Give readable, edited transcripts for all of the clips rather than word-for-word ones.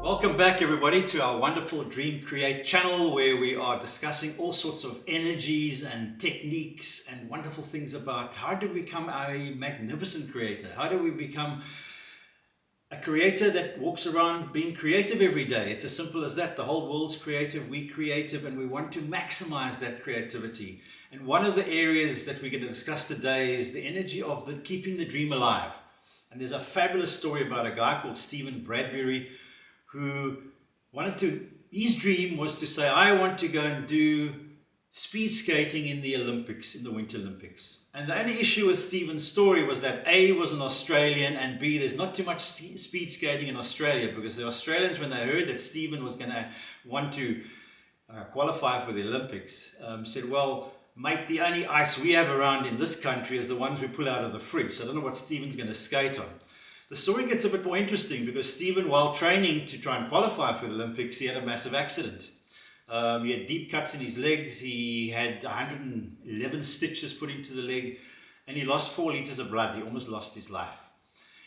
Welcome back everybody to our wonderful DreamCreate channel, where we are discussing all sorts of energies and techniques and wonderful things about how do we become a magnificent creator. How do we become a creator that walks around being creative every day? It's as simple as that. The whole world's creative, we're creative, and we want to maximize that creativity. And one of the areas that we're going to discuss today is the energy of keeping the dream alive. And there's a fabulous story about a guy called Stephen Bradbury who his dream was to say, I want to go and do speed skating in the Olympics, in the Winter Olympics. And the only issue with Stephen's story was that A, he was an Australian, and B, there's not too much speed skating in Australia, because the Australians, when they heard that Stephen was going to want to qualify for the Olympics, said, well, mate, the only ice we have around in this country is the ones we pull out of the fridge. So I don't know what Stephen's going to skate on. The story gets a bit more interesting because Stephen, while training to try and qualify for the Olympics, he had a massive accident. He had deep cuts in his legs. He had 111 stitches put into the leg, and he lost 4 liters of blood. He almost lost his life.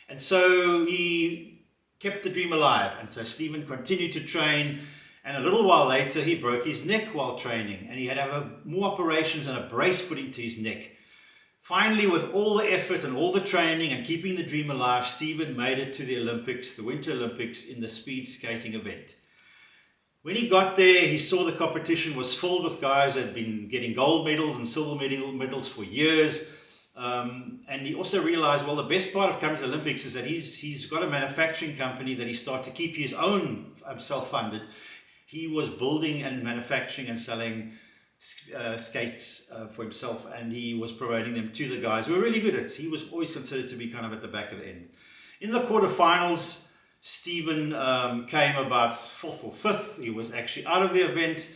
And so he kept the dream alive. And so Stephen continued to train. And a little while later, he broke his neck while training, and he had to have more operations and a brace put into his neck. Finally, with all the effort and all the training and keeping the dream alive, Stephen made it to the Olympics, the Winter Olympics, in the speed skating event. When he got there, he saw the competition was filled with guys that had been getting gold medals and silver medals for years. And he also realized, well, the best part of coming to the Olympics is that he's got a manufacturing company that he started to keep his own self-funded. He was building and manufacturing and selling skates for himself, and he was providing them to the guys who were really good at it. He was always considered to be kind of at the back of the end. In the quarterfinals, Stephen came about 4th or 5th. He was actually out of the event,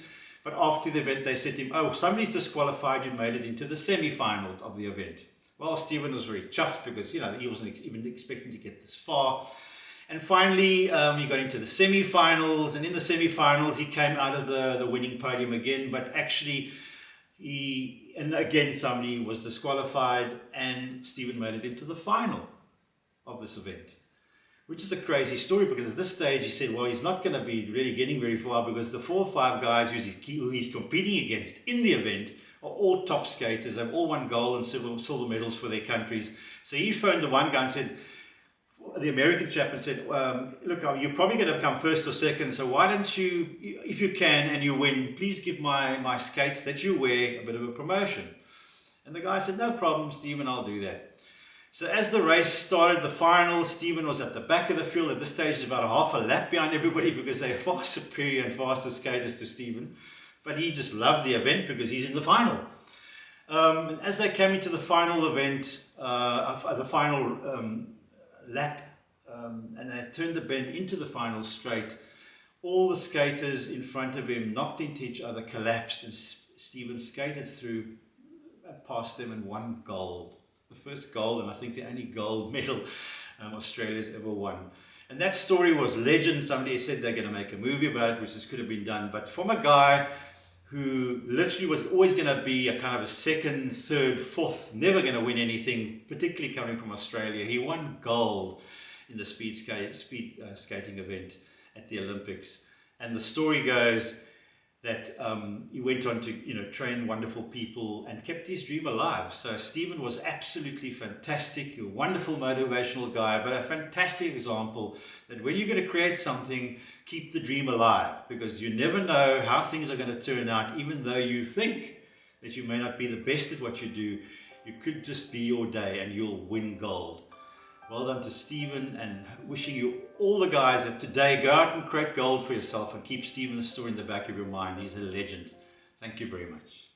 but after the event they said to him, oh, somebody's disqualified, you made it into the semi-finals of the event. Well, Stephen was very chuffed because he wasn't even expecting to get this far. And finally, he got into the semi-finals, and in the semi-finals, he came out of the winning podium again, but actually, somebody was disqualified, and Stephen made it into the final of this event, which is a crazy story, because at this stage, he said, well, he's not going to be really getting very far, because the 4 or 5 guys who he's competing against in the event are all top skaters. They've all won gold and silver medals for their countries. So he phoned the one guy and said, the American chap, and said, look, you're probably going to come 1st or 2nd, so why don't you, if you can and you win, please give my skates that you wear a bit of a promotion. And the guy said, no problem, Stephen, I'll do that. So as the race started, the final, Stephen was at the back of the field. At this stage, he's about a half a lap behind everybody, because they're far superior and faster skaters to Stephen. But he just loved the event because he's in the final. And as they came into the final event, the final lap, and they turned the bend into the final straight, all the skaters in front of him knocked into each other, collapsed, and Stephen skated through past them and won gold. The first gold, and I think the only gold medal Australia's ever won. And that story was legend. Somebody said they're going to make a movie about it, which could have been done, but from a guy who literally was always going to be a kind of a 2nd, 3rd, 4th, never going to win anything, particularly coming from Australia. He won gold in the speed skating event at the Olympics. And the story goes that he went on to train wonderful people and kept his dream alive. So Stephen was absolutely fantastic, a wonderful motivational guy, but a fantastic example that when you're going to create something, keep the dream alive, because you never know how things are going to turn out. Even though you think that you may not be the best at what you do, you could just be your day and you'll win gold. Well done to Stephen, and wishing you, all the guys, that today go out and create gold for yourself and keep Stephen's story in the back of your mind. He's a legend. Thank you very much.